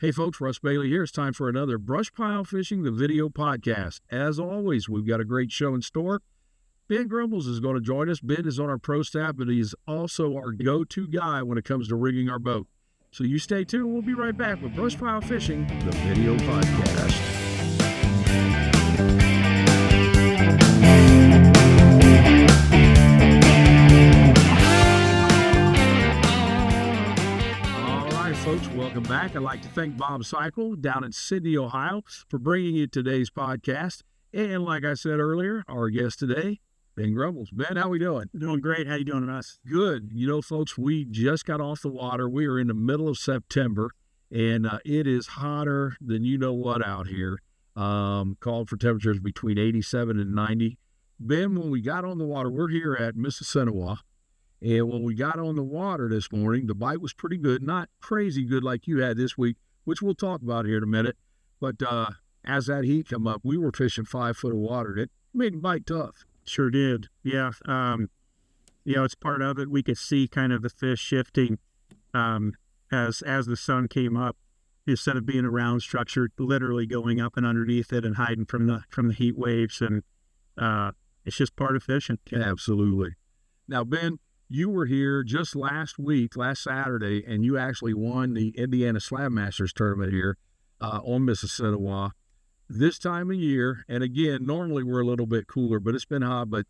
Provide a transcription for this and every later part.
Hey folks, Russ Bailey here. It's time for another BrushPile Fishing, the video podcast. As always, we've got a great show in store. Ben Grumbles is going to join us. Ben is on our pro staff, but he's also our go-to guy when it comes to rigging our boat. So you stay tuned. We'll be right back with BrushPile Fishing, the video podcast. Folks, welcome back. I'd like to thank Bob Cycle down in Sydney, Ohio, for bringing you today's podcast. And like I said earlier, our guest today, Ben Grumbles. Ben, how we doing? Doing great. How you doing, Russ? Good. You know, folks, we just got off the water. We are in the middle of September, and it is hotter than you know what out here. Called for temperatures between 87 and 90. Ben, when we got on the water, we're here at Mississinawa. And when we got on the water this morning, the bite was pretty good, not crazy good like you had this week, which we'll talk about here in a minute. But as that heat come up, we were fishing 5 foot of water. It made the bite tough. Sure did. Yeah. It's part of it. We could see kind of the fish shifting as the sun came up. Instead of being a round structure, literally going up and underneath it and hiding from the heat waves. And it's just part of fishing. Absolutely. Now, Ben, you were here just last Saturday, and you actually won the Indiana Slab Masters tournament here on Mississinawa. This time of year, and again, normally we're a little bit cooler, but it's been hot. But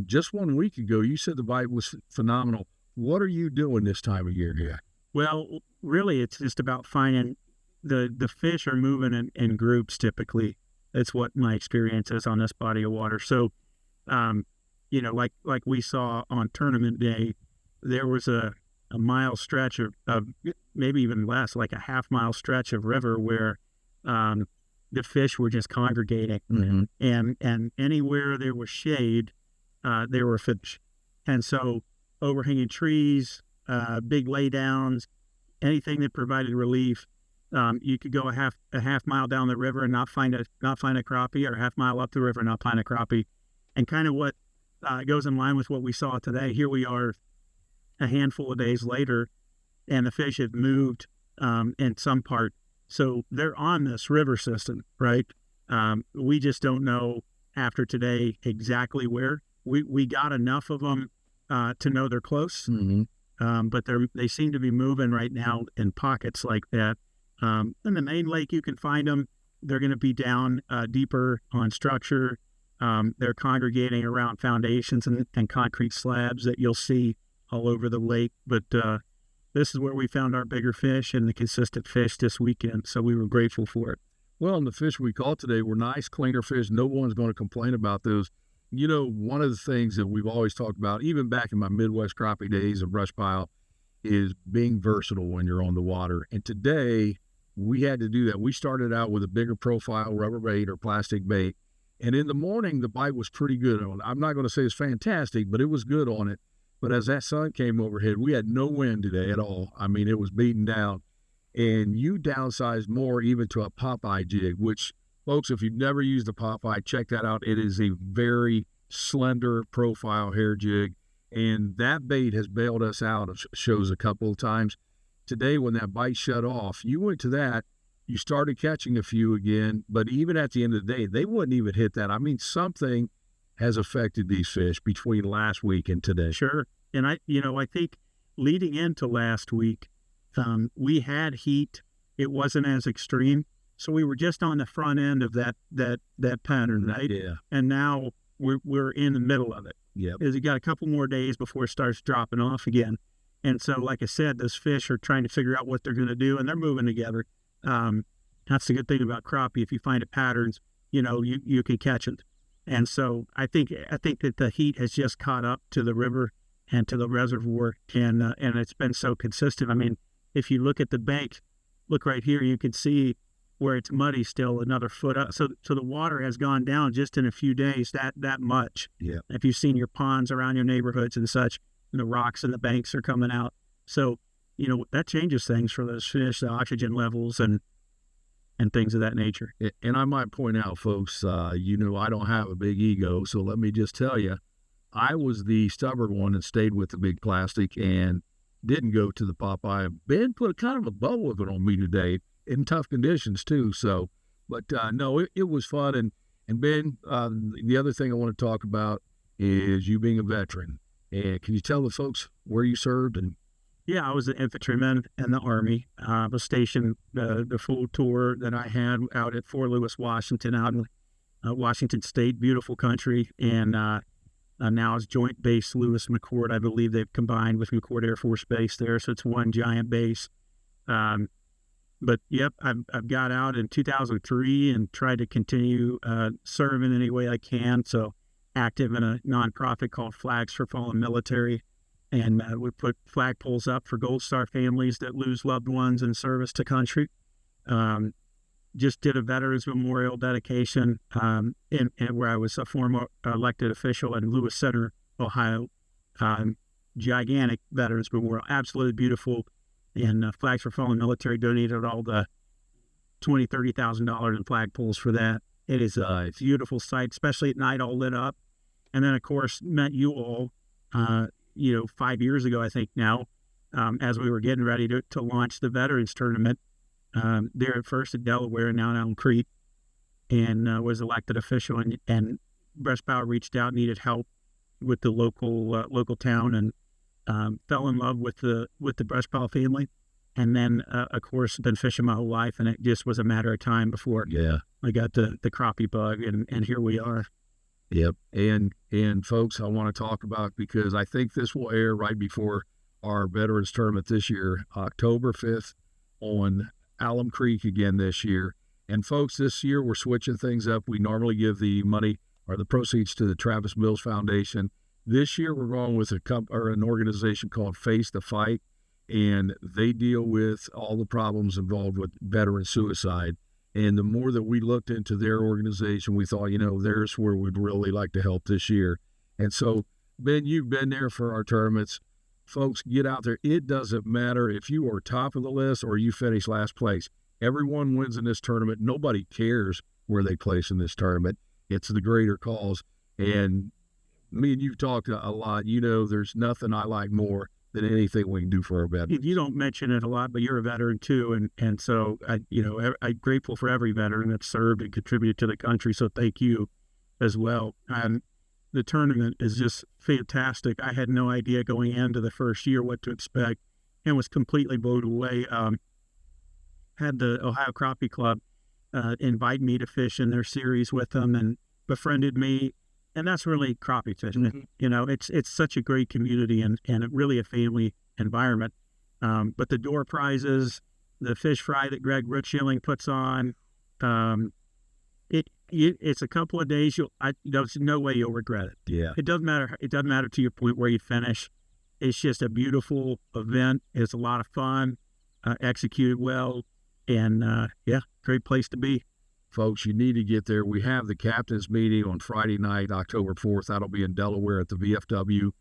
just 1 week ago, you said the bite was phenomenal. What are you doing this time of year here? Well, really, it's just about finding the fish are moving in groups typically. That's what my experience is on this body of water. So, like we saw on tournament day, there was a mile stretch of maybe even less, like a half-mile stretch of river where the fish were just congregating. Mm-hmm. And anywhere there was shade, there were fish. And so overhanging trees, big laydowns, anything that provided relief, you could go a half mile down the river and not find a crappie, or a half mile up the river and not find a crappie. And kind of what goes in line with what we saw today. Here we are a handful of days later, and the fish have moved in some part. So they're on this river system, right? We just don't know after today exactly where. We got enough of them to know they're close, mm-hmm. But they seem to be moving right now in pockets like that. In the main lake, you can find them. They're going to be down deeper on structure. They're congregating around foundations and concrete slabs that you'll see all over the lake. But this is where we found our bigger fish and the consistent fish this weekend, so we were grateful for it. Well, and the fish we caught today were nice, cleaner fish. No one's going to complain about those. You know, one of the things that we've always talked about, even back in my Midwest crappie days of BrushPile, is being versatile when you're on the water. And today, we had to do that. We started out with a bigger profile rubber bait or plastic bait. And in the morning, the bite was pretty good on it. I'm not going to say it's fantastic, but it was good on it. But as that sun came overhead, we had no wind today at all. I mean, it was beaten down. And you downsized more even to a Popeye jig, which, folks, if you've never used a Popeye, check that out. It is a very slender profile hair jig. And that bait has bailed us out of shows a couple of times. Today, when that bite shut off, you went to that. You started catching a few again, but even at the end of the day, they wouldn't even hit that. I mean, something has affected these fish between last week and today. Sure. And I think leading into last week, we had heat. It wasn't as extreme. So we were just on the front end of that pattern, right? Yeah. And now we're in the middle of it. Yeah. Because you got a couple more days before it starts dropping off again. And so, like I said, those fish are trying to figure out what they're going to do, and they're moving together. That's the good thing about crappie. If you find a patterns, you can catch it. And so I think that the heat has just caught up to the river and to the reservoir, and it's been so consistent. I mean, if you look at the bank, look right here, you can see where it's muddy still another foot up. So the water has gone down just in a few days that much. Yeah. If you've seen your ponds around your neighborhoods and such, the rocks and the banks are coming out. So, that changes things for those fish, the oxygen levels and things of that nature. And I might point out, folks, I don't have a big ego, so let me just tell you, I was the stubborn one and stayed with the big plastic and didn't go to the Popeye. Ben put a kind of a bow of it on me today. in tough conditions too. So, but no, it was fun. And Ben, the other thing I want to talk about is you being a veteran. And can you tell the folks where you served? And Yeah, I was an infantryman in the Army. I was stationed the full tour that I had out at Fort Lewis, Washington, out in Washington State, beautiful country. And now it's Joint Base Lewis McChord. I believe they've combined with McChord Air Force Base there, so it's one giant base. But yep, I've got out in 2003 and tried to continue serving any way I can. So active in a nonprofit called Flags for Fallen Military. And we put flagpoles up for Gold Star families that lose loved ones in service to country. Just did a Veterans Memorial dedication in where I was a former elected official in Lewis Center, Ohio. Gigantic Veterans Memorial, absolutely beautiful. And Flags for Fallen Military donated all the $20,000-$30,000 in flagpoles for that. It is a beautiful sight, especially at night, all lit up. And then, of course, met you all, 5 years ago, I think now, as we were getting ready to launch the Veterans Tournament there at first in Delaware and now in Elm Creek, and was elected official. And BrushPile reached out, needed help with the local town, and fell in love with the BrushPile family. And then, of course, been fishing my whole life, and it just was a matter of time before I got the crappie bug, and here we are. Yep. And folks, I want to talk about, because I think this will air right before our Veterans Tournament this year, October 5th on Alum Creek again this year. And folks, this year we're switching things up. We normally give the money or the proceeds to the Travis Mills Foundation. This year we're going with an organization called Face the Fight, and they deal with all the problems involved with veteran suicide. And the more that we looked into their organization, we thought, there's where we'd really like to help this year. And so, Ben, you've been there for our tournaments. Folks, get out there. It doesn't matter if you are top of the list or you finish last place. Everyone wins in this tournament. Nobody cares where they place in this tournament. It's the greater cause. And me and you've talked a lot. There's nothing I like more than anything we can do for our veterans. You don't mention it a lot, but you're a veteran too, and so I'm grateful for every veteran that served and contributed to the country. So thank you as well. And the tournament is just fantastic. I had no idea going into the first year what to expect, and was completely blown away. Had the Ohio Crappie Club invite me to fish in their series with them, and befriended me. And that's really crappie fishing. Mm-hmm. It's such a great community and really a family environment. But the door prizes, the fish fry that Greg Rutschilling puts on, it's a couple of days. There's no way you'll regret it. Yeah. It doesn't matter. It doesn't matter to your point where you finish. It's just a beautiful event. It's a lot of fun, executed well, and great place to be. Folks, you need to get there. We have the captain's meeting on Friday night, October 4th. That'll be in Delaware at the VFW.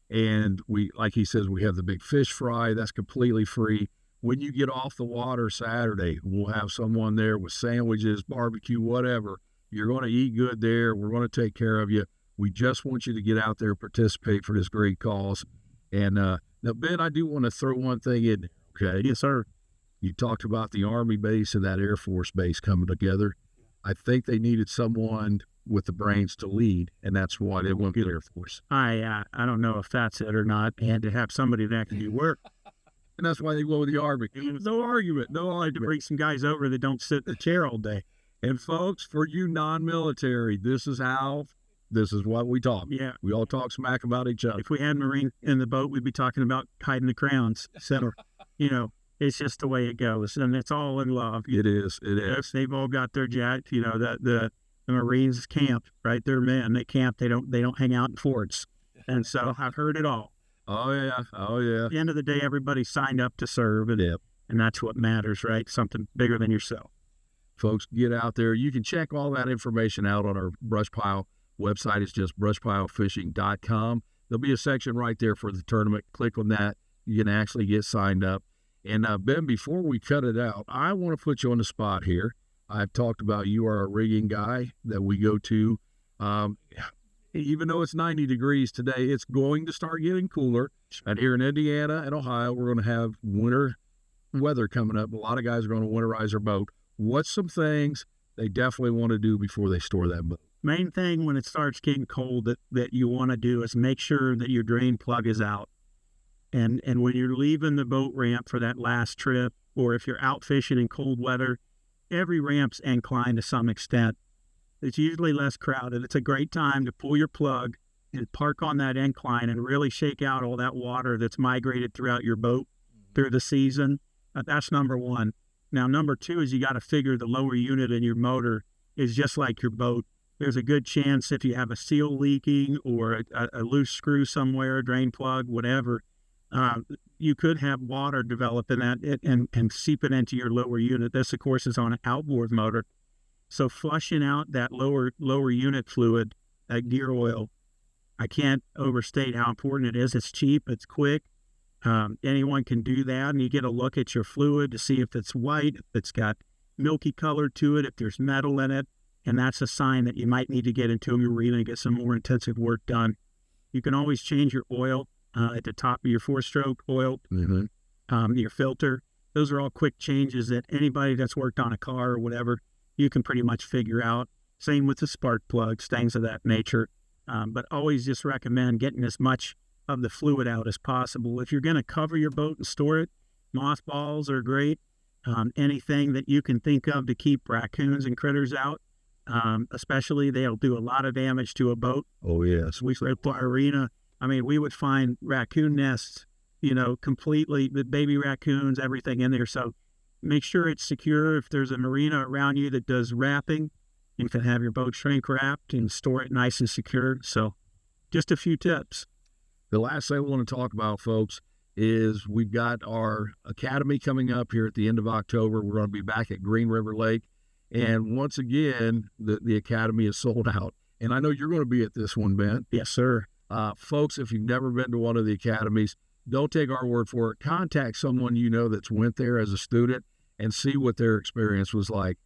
And like he says, we have the big fish fry. That's completely free. When you get off the water Saturday, we'll have someone there with sandwiches, barbecue, whatever. You're going to eat good there. We're going to take care of you. We just want you to get out there, participate for this great cause. And now, Ben, I do want to throw one thing in there, okay? Yes, sir. You talked about the Army base and that Air Force base coming together. I think they needed someone with the brains to lead, and that's why they went to the Air Force. I don't know if that's it or not, and to have somebody that can do work. And that's why they went with the Army. No argument. To bring some guys over that don't sit in the chair all day. And folks, for you non-military, this is what we talk. Yeah. We all talk smack about each other. If we had Marine in the boat, we'd be talking about hiding the crowns. So, it's just the way it goes, and it's all in love. It is. They've all got their jack. The Marines camp, right? They're men. They camp. They don't hang out in forts. And so I've heard it all. Oh yeah. At the end of the day, everybody signed up to serve, and that's what matters, right? Something bigger than yourself. Folks, get out there. You can check all that information out on our BrushPile website. It's just brushpilefishing.com. There'll be a section right there for the tournament. Click on that. You can actually get signed up. And Ben, before we cut it out, I want to put you on the spot here. I've talked about you are a rigging guy that we go to. Even though it's 90 degrees today, it's going to start getting cooler. And here in Indiana and Ohio, we're going to have winter weather coming up. A lot of guys are going to winterize their boat. What's some things they definitely want to do before they store that boat? Main thing when it starts getting cold that you want to do is make sure that your drain plug is out. And when you're leaving the boat ramp for that last trip, or if you're out fishing in cold weather, every ramp's inclined to some extent. It's usually less crowded. It's a great time to pull your plug and park on that incline and really shake out all that water that's migrated throughout your boat through the season. That's number one. Now, number two is you got to figure the lower unit in your motor is just like your boat. There's a good chance if you have a seal leaking or a loose screw somewhere, drain plug, whatever, you could have water develop in that and seep it into your lower unit. This, of course, is on an outboard motor. So flushing out that lower unit fluid, that gear oil, I can't overstate how important it is. It's cheap, it's quick. Anyone can do that, and you get a look at your fluid to see if it's white, if it's got milky color to it, if there's metal in it, and that's a sign that you might need to get into a marina and get some more intensive work done. You can always change your oil at the top of your four-stroke oil, your filter. Those are all quick changes that anybody that's worked on a car or whatever, you can pretty much figure out. Same with the spark plugs, things of that nature. But always just recommend getting as much of the fluid out as possible. If you're going to cover your boat and store it, mothballs are great. Anything that you can think of to keep raccoons and critters out, especially they'll do a lot of damage to a boat. Oh, yes. We at our arena, I mean, we would find raccoon nests, completely, with baby raccoons, everything in there. So make sure it's secure. If there's a marina around you that does wrapping, you can have your boat shrink wrapped and store it nice and secure. So just a few tips. The last thing I want to talk about, folks, is we've got our academy coming up here at the end of October. We're going to be back at Green River Lake. And once again, the academy is sold out. And I know you're going to be at this one, Ben. Yes, sir. Folks, if you've never been to one of the academies, don't take our word for it. Contact someone you know that's went there as a student and see what their experience was like.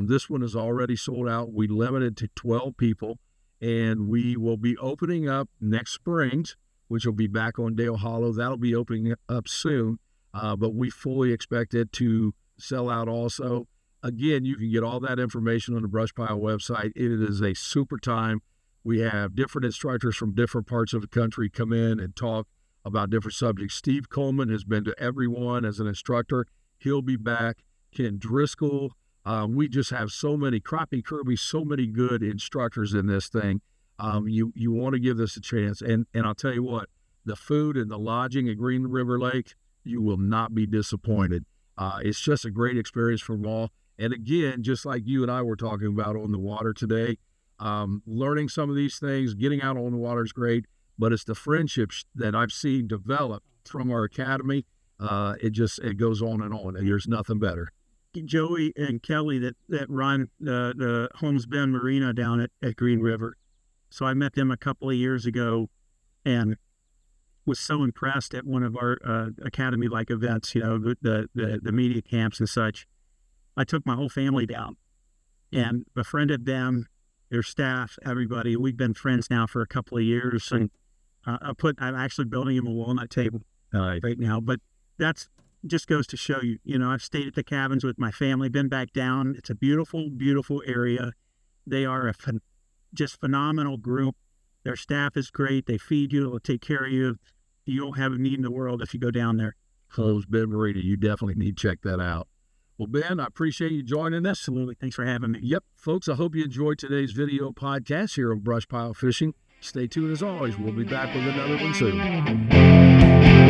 This one is already sold out. We limited to 12 people, and we will be opening up next spring, which will be back on Dale Hollow. That'll be opening up soon, but we fully expect it to sell out also. Again, you can get all that information on the BrushPile website. It is a super time. We have different instructors from different parts of the country come in and talk about different subjects. Steve Coleman has been to every one as an instructor. He'll be back. Ken Driscoll. We just have so many, Crappie Kirby, so many good instructors in this thing. You want to give this a chance. And I'll tell you what, the food and the lodging at Green River Lake, you will not be disappointed. It's just a great experience for them all. And again, just like you and I were talking about on the water today, learning some of these things, getting out on the water is great, but it's the friendships that I've seen develop from our academy. It goes on, and there's nothing better. Joey and Kelly that run the Holmes Bend Marina down at Green River. So I met them a couple of years ago and was so impressed at one of our academy-like events, the media camps and such. I took my whole family down and befriended them, their staff, everybody. We've been friends now for a couple of years, and I'm actually building him a walnut table right now. But that's just goes to show you, I've stayed at the cabins with my family, been back down. It's a beautiful, beautiful area. They are just phenomenal group. Their staff is great. They feed you. They'll take care of you. You don't have a need in the world if you go down there. Holmes Bend Marina, you definitely need to check that out. Well, Ben, I appreciate you joining us. Absolutely. Thanks for having me. Yep. Folks, I hope you enjoyed today's video podcast here on BrushPile Fishing. Stay tuned as always. We'll be back with another one soon.